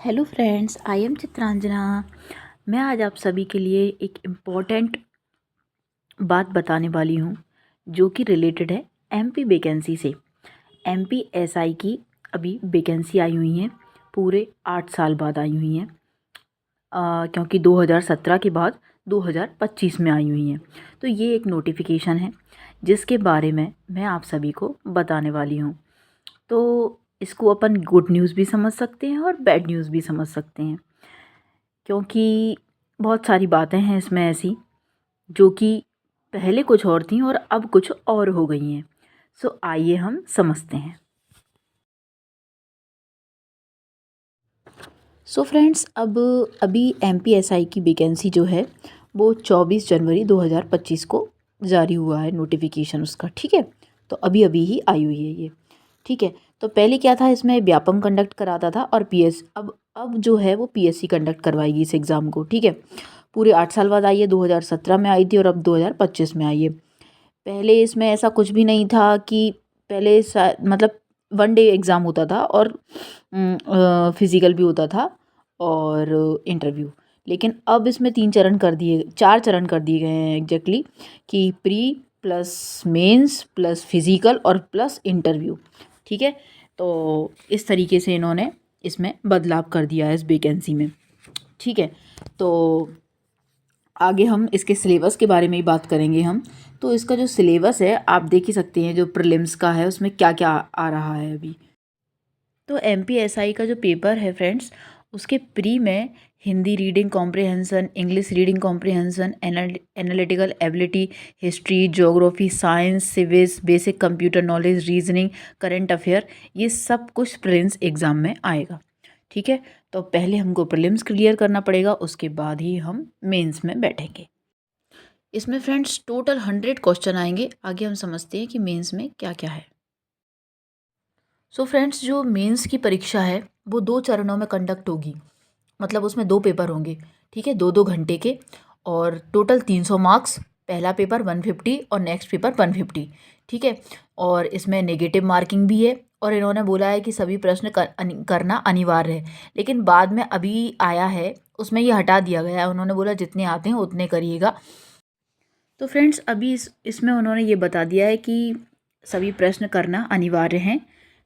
Hello friends, I am Chitranjana. मैं आज आप सभी के लिए एक इम्पॉर्टेंट बात बताने वाली हूँ जो कि रिलेटेड है एमपी वैकेंसी से। एमपी एसआई की अभी वैकेंसी आई हुई हैं, पूरे 8 साल बाद आई हुई हैं। क्योंकि 2017 के बाद 2025 में आई हुई हैं। तो ये एक नोटिफिकेशन है जिसके बारे में मैं आप सभी को बताने वाली हूँ। तो इसको अपन गुड न्यूज़ भी समझ सकते हैं और बैड न्यूज़ भी समझ सकते हैं, क्योंकि बहुत सारी बातें हैं इसमें ऐसी जो कि पहले कुछ और थीं और अब कुछ और हो गई हैं। सो आइए हम समझते हैं। सो फ्रेंड्स, अब अभी एमपीएसआई की वैकेंसी जो है वो 24 जनवरी 2025 को जारी हुआ है नोटिफिकेशन उसका। ठीक है, तो अभी अभी ही आई हुई है ये। ठीक है, तो पहले क्या था, इसमें व्यापम कंडक्ट कराता था और पीएस अब जो है वो पीएससी कंडक्ट करवाएगी इस एग्ज़ाम को। ठीक है, पूरे 8 साल बाद आई है। 2017 में आई थी और अब 2025 में आई है। पहले इसमें ऐसा कुछ भी नहीं था कि पहले मतलब वन डे एग्ज़ाम होता था और फिज़िकल भी होता था और इंटरव्यू। लेकिन अब इसमें 4 चरण कर दिए गए हैं एग्जैक्टली, कि pre plus mains plus physical और प्लस इंटरव्यू। ठीक है, तो इस तरीके से इन्होंने इसमें बदलाव कर दिया है इस वैकेंसी में। ठीक है, तो आगे हम इसके सिलेबस के बारे में ही बात करेंगे हम। तो इसका जो सिलेबस है आप देख ही सकते हैं, जो प्रीलिम्स का है उसमें क्या क्या आ रहा है अभी। तो एमपीएसआई का जो पेपर है फ्रेंड्स, उसके प्री में Hindi reading comprehension, English reading comprehension, analytical ability, history, geography, science, civics, basic computer knowledge, reasoning, current affair, ये सब कुछ प्रीलिम्स एग्ज़ाम में आएगा। ठीक है, तो पहले हमको प्रीलिम्स क्लियर करना पड़ेगा, उसके बाद ही हम मेंस में बैठेंगे। इसमें फ्रेंड्स टोटल 100 क्वेश्चन आएंगे। आगे हम समझते हैं कि मेंस में क्या क्या है। सो फ्रेंड्स, जो मेंस की परीक्षा है वो 2 चरणों में कंडक्ट होगी। मतलब उसमें 2 पेपर होंगे। ठीक है, 2-2 घंटे के, और टोटल 300 मार्क्स। पहला पेपर 150 और नेक्स्ट पेपर 150। ठीक है, और इसमें नेगेटिव मार्किंग भी है और इन्होंने बोला है कि सभी प्रश्न करना अनिवार्य है। लेकिन बाद में अभी आया है उसमें ये हटा दिया गया है। उन्होंने बोला जितने आते हैं उतने करिएगा। तो फ्रेंड्स, अभी इसमें उन्होंने ये बता दिया है कि सभी प्रश्न करना अनिवार्य हैं।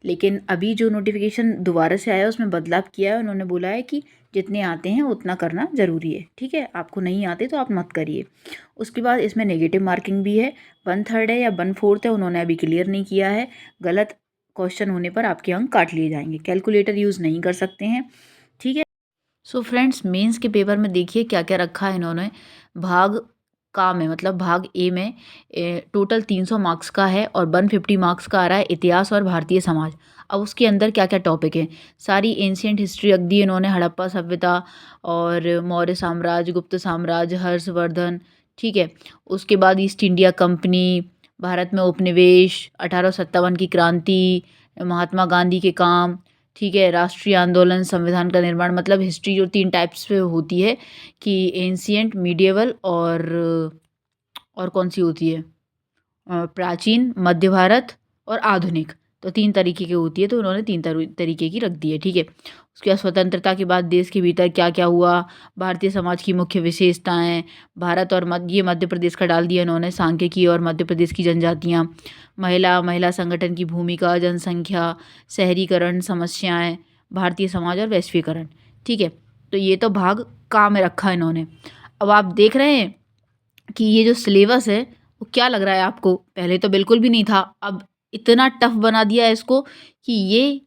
लेकिन अभी जो नोटिफिकेशन दोबारा से आया है उसमें बदलाव किया है। उन्होंने बोला है कि जितने आते हैं उतना करना ज़रूरी है। ठीक है, आपको नहीं आते तो आप मत करिए। उसके बाद इसमें नेगेटिव मार्किंग भी है। 1/3 है या 1/4 है, उन्होंने अभी क्लियर नहीं किया है। गलत क्वेश्चन होने पर आपके अंक काट लिए जाएंगे। कैलकुलेटर यूज़ नहीं कर सकते हैं। ठीक है, सो फ्रेंड्स, मेंस के पेपर में देखिए क्या क्या रखा है इन्होंने। भाग का में, मतलब भाग ए में टोटल 300 मार्क्स का है और 150 मार्क्स का आ रहा है इतिहास और भारतीय समाज। अब उसके अंदर क्या क्या टॉपिक हैं, सारी एंशियंट हिस्ट्री रख दी इन्होंने, हड़प्पा सभ्यता और मौर्य साम्राज्य, गुप्त साम्राज्य, हर्षवर्धन। ठीक है, उसके बाद ईस्ट इंडिया कंपनी, भारत में उपनिवेश, 1857 की क्रांति, महात्मा गांधी के काम। ठीक है, राष्ट्रीय आंदोलन, संविधान का निर्माण। मतलब हिस्ट्री जो 3 टाइप्स पे होती है, कि एंशियंट, मीडिएवल और कौन सी होती है, प्राचीन, मध्य भारत और आधुनिक। तो 3 तरीके की होती है, तो उन्होंने 3 तरीके की रख दी है। ठीक है, उसके बाद स्वतंत्रता के बाद देश के भीतर क्या क्या हुआ, भारतीय समाज की मुख्य विशेषताएं, भारत और ये मध्य प्रदेश का डाल दिया इन्होंने, सांख्यिकी और मध्य प्रदेश की जनजातियाँ, महिला संगठन की भूमिका, जनसंख्या, शहरीकरण समस्याएं, भारतीय समाज और वैश्वीकरण। ठीक है, तो ये तो भाग का में रखा है इन्होंने। अब आप देख रहे हैं कि ये जो सिलेबस है वो क्या लग रहा है आपको, पहले तो बिल्कुल भी नहीं था, अब इतना टफ बना दिया है इसको कि ये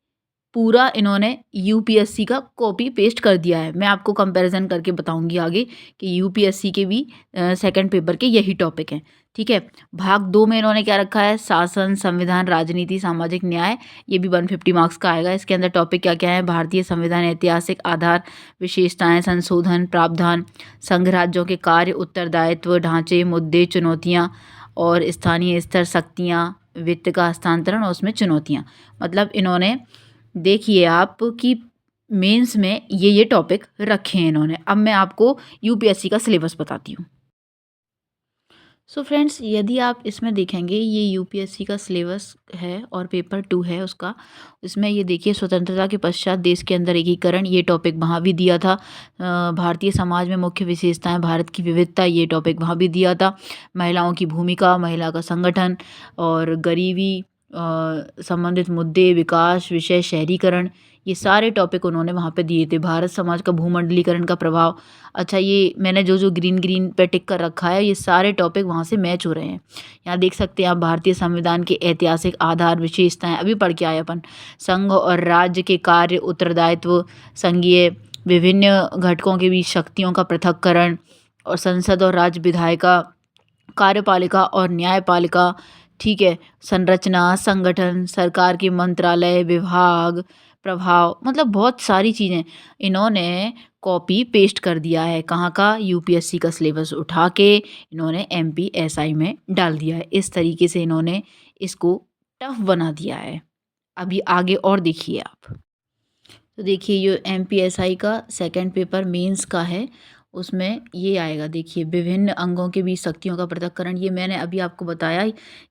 पूरा इन्होंने यूपीएससी का कॉपी पेस्ट कर दिया है। मैं आपको कंपैरिजन करके बताऊंगी आगे कि यूपीएससी के भी सेकंड पेपर के यही टॉपिक हैं। ठीक है, भाग 2 में इन्होंने क्या रखा है, शासन, संविधान, राजनीति, सामाजिक न्याय। ये भी 150 मार्क्स का आएगा। इसके अंदर टॉपिक क्या क्या है, भारतीय संविधान, ऐतिहासिक आधार, विशेषताएं, संशोधन, प्रावधान, संघ राज्यों के कार्य, उत्तरदायित्व, ढांचे, मुद्दे, चुनौतियाँ और स्थानीय स्तर, शक्तियाँ, वित्त का हस्तांतरण और उसमें चुनौतियाँ। मतलब इन्होंने, देखिए आप कि मेंस में ये टॉपिक रखे हैं इन्होंने। अब मैं आपको यूपीएससी का सिलेबस बताती हूँ। सो फ्रेंड्स, यदि आप इसमें देखेंगे, ये यूपीएससी का सिलेबस है और पेपर 2 है उसका। इसमें ये देखिए, स्वतंत्रता के पश्चात देश के अंदर एकीकरण, ये टॉपिक वहाँ भी दिया था। भारतीय समाज में मुख्य विशेषताएं, भारत की विविधता, ये टॉपिक वहाँ भी दिया था। महिलाओं की भूमिका, महिला का संगठन और गरीबी संबंधित मुद्दे, विकास विषय, शहरीकरण, ये सारे टॉपिक उन्होंने वहाँ पे दिए थे। भारत समाज का भूमंडलीकरण का प्रभाव। अच्छा, ये मैंने जो जो ग्रीन ग्रीन पे टिक कर रखा है, ये सारे टॉपिक वहाँ से मैच हो रहे हैं। यहाँ देख सकते हैं आप, भारतीय संविधान के ऐतिहासिक आधार, विशेषताएं, अभी पढ़ के आए अपन। संघ और राज्य के कार्य, उत्तरदायित्व, संघीय विभिन्न घटकों के बीच शक्तियों का पृथक्करण, और संसद और राज्य विधायिका, कार्यपालिका और न्यायपालिका, ठीक है, संरचना, संगठन, सरकार के मंत्रालय, विभाग, प्रभाव, मतलब बहुत सारी चीज़ें इन्होंने कॉपी पेस्ट कर दिया है। कहाँ का? यूपीएससी का सिलेबस उठा के इन्होंने एमपीएसआई में डाल दिया है। इस तरीके से इन्होंने इसको टफ बना दिया है। अभी आगे और देखिए आप। तो देखिए, ये एमपीएसआई का सेकंड पेपर मेंस का है। उसमें ये आएगा, देखिए, विभिन्न अंगों के बीच शक्तियों का पृथक्करण। ये मैंने अभी आपको बताया,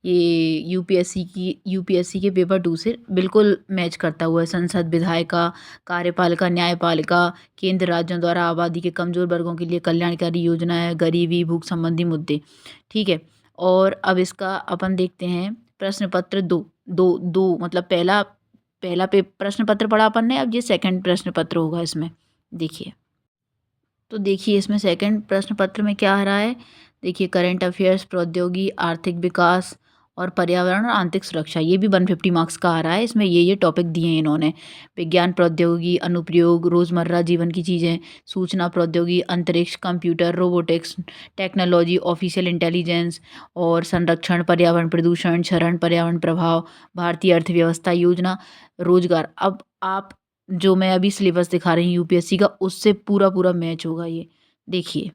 ये यूपीएससी के पेपर 2 से बिल्कुल मैच करता हुआ है। संसद, विधायिका, कार्यपालिका, न्यायपालिका, केंद्र राज्यों द्वारा आबादी के कमजोर वर्गों के लिए कल्याणकारी योजनाएं, गरीबी, भूख संबंधी मुद्दे, ठीक है। और अब इसका अपन देखते हैं प्रश्न पत्र दो। दो दो मतलब पहला पहला पे प्रश्न पत्र पढ़ा अपन ने, अब ये सेकंड प्रश्न पत्र होगा इसमें। देखिए, तो देखिए इसमें सेकंड प्रश्न पत्र में क्या आ रहा है। देखिए, करंट अफेयर्स, प्रौद्योगिकी, आर्थिक विकास और पर्यावरण और आंतरिक सुरक्षा, ये भी 150 मार्क्स का आ रहा है। इसमें ये टॉपिक दिए हैं इन्होंने। विज्ञान, प्रौद्योगिकी, अनुप्रयोग, रोज़मर्रा जीवन की चीज़ें, सूचना प्रौद्योगिकी, अंतरिक्ष, computer, robotics, technology, official intelligence और संरक्षण, पर्यावरण प्रदूषण, क्षरण, पर्यावरण प्रभाव, भारतीय अर्थव्यवस्था, योजना, रोजगार। अब आप, जो मैं अभी सिलेबस दिखा रही हूँ यूपीएससी का, उससे पूरा पूरा मैच होगा ये। देखिए,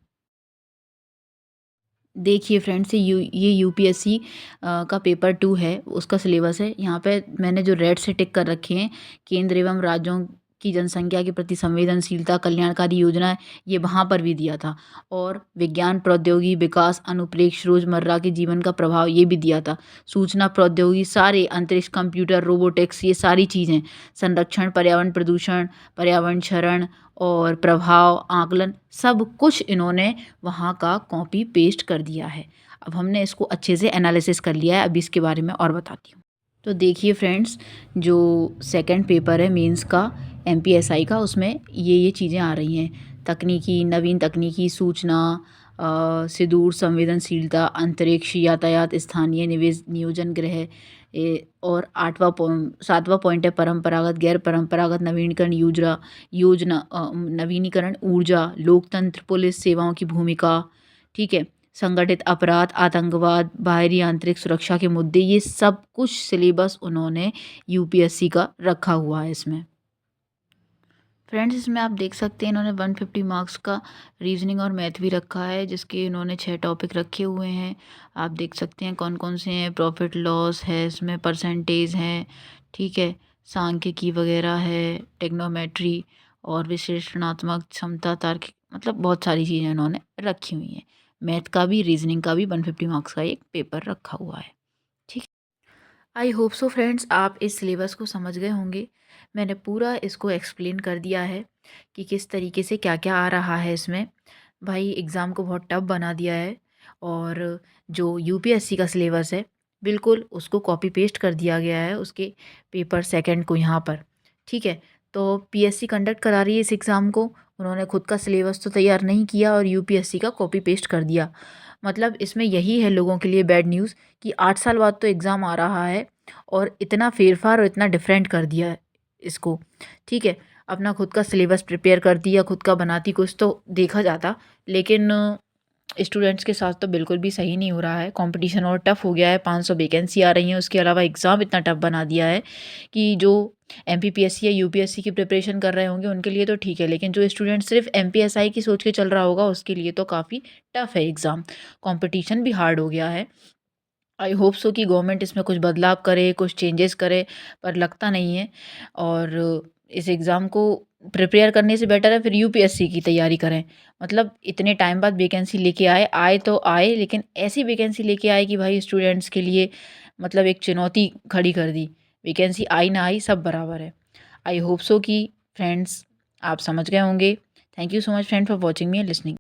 देखिए फ्रेंड्स, ये यूपीएससी का पेपर 2 है, उसका सिलेबस है। यहाँ पे मैंने जो रेड से टिक कर रखे हैं, केंद्र एवं राज्यों की जनसंख्या के प्रति संवेदनशीलता, कल्याणकारी योजनाएं, ये वहाँ पर भी दिया था। और विज्ञान, प्रौद्योगिकी, विकास, अनुप्रेक्ष, रोजमर्रा के जीवन का प्रभाव, ये भी दिया था। सूचना प्रौद्योगिकी, सारे, अंतरिक्ष, कंप्यूटर, रोबोटिक्स, ये सारी चीज़ें, संरक्षण, पर्यावरण प्रदूषण, पर्यावरण क्षरण और प्रभाव आकलन, सब कुछ इन्होंने वहाँ का कॉपी पेस्ट कर दिया है। अब हमने इसको अच्छे से एनालिसिस कर लिया है, अभी इसके बारे में और बताती हूँ। तो देखिए फ्रेंड्स, जो सेकंड पेपर है मेंस का एमपीएसआई का, उसमें ये चीज़ें आ रही हैं। तकनीकी, नवीन तकनीकी, सूचना से दूर संवेदनशीलता, अंतरिक्ष, यातायात, स्थानीय निवेश, नियोजन, ग्रह, और 7वां पॉइंट है परंपरागत, गैर परंपरागत, नवीनीकरण, नवीनीकरण, ऊर्जा, लोकतंत्र, पुलिस सेवाओं की भूमिका, ठीक है, संगठित अपराध, आतंकवाद, बाहरी आंतरिक सुरक्षा के मुद्दे, ये सब कुछ सिलेबस उन्होंने यूपीएससी का रखा हुआ है इसमें। फ्रेंड्स, इसमें आप देख सकते हैं इन्होंने 150 मार्क्स का रीजनिंग और मैथ भी रखा है, जिसके इन्होंने 6 टॉपिक रखे हुए हैं। आप देख सकते हैं कौन कौन से हैं। प्रॉफिट लॉस है, इसमें परसेंटेज हैं, ठीक है, सांख्यिकी वगैरह है, टेक्नोमेट्री और विश्लेषणात्मक क्षमता, तार्किक, मतलब बहुत सारी चीज़ें इन्होंने रखी हुई हैं। मैथ का भी, रीजनिंग का भी 150 मार्क्स का एक पेपर रखा हुआ है। ठीक, आई होप सो फ्रेंड्स, आप इस सिलेबस को समझ गए होंगे। मैंने पूरा इसको एक्सप्लेन कर दिया है कि किस तरीके से क्या क्या आ रहा है इसमें। भाई, एग्ज़ाम को बहुत टफ बना दिया है। और जो यूपीएससी का सिलेबस है, बिल्कुल उसको कॉपी पेस्ट कर दिया गया है उसके पेपर सेकंड को यहाँ पर, ठीक है। तो पीएससी कंडक्ट करा रही है इस एग्ज़ाम को। उन्होंने खुद का सिलेबस तो तैयार नहीं किया और यूपीएससी का कॉपी पेस्ट कर दिया। मतलब इसमें यही है लोगों के लिए बैड न्यूज़, कि 8 साल बाद तो एग्ज़ाम आ रहा है और इतना फेरफार और इतना डिफरेंट कर दिया है इसको, ठीक है। अपना खुद का सिलेबस प्रिपेयर करती या खुद का बनाती कुछ तो देखा जाता, लेकिन स्टूडेंट्स के साथ तो बिल्कुल भी सही नहीं हो रहा है। कंपटीशन और टफ हो गया है, 500 वैकेंसी आ रही हैं, उसके अलावा एग्ज़ाम इतना टफ बना दिया है कि जो एमपीपीएससी या यूपीएससी की प्रिपरेशन कर रहे होंगे उनके लिए तो ठीक है, लेकिन जो स्टूडेंट सिर्फ एमपीएसआई की सोच के चल रहा होगा उसके लिए तो काफ़ी टफ है एग्ज़ाम। कंपटीशन भी हार्ड हो गया है। आई होप सो कि गवर्नमेंट इसमें कुछ बदलाव करे, कुछ चेंजेस करे, पर लगता नहीं है। और इस एग्ज़ाम को प्रिपेयर करने से बेटर है फिर यूपीएससी की तैयारी करें। मतलब इतने टाइम बाद वैकेंसी लेके आए तो आए, लेकिन ऐसी वैकेंसी लेके आए कि भाई स्टूडेंट्स के लिए मतलब एक चुनौती खड़ी कर दी। वैकेंसी आई ना आई सब बराबर है। आई होप सो कि फ्रेंड्स आप समझ गए होंगे। Thank you so much friend for watching me and listening.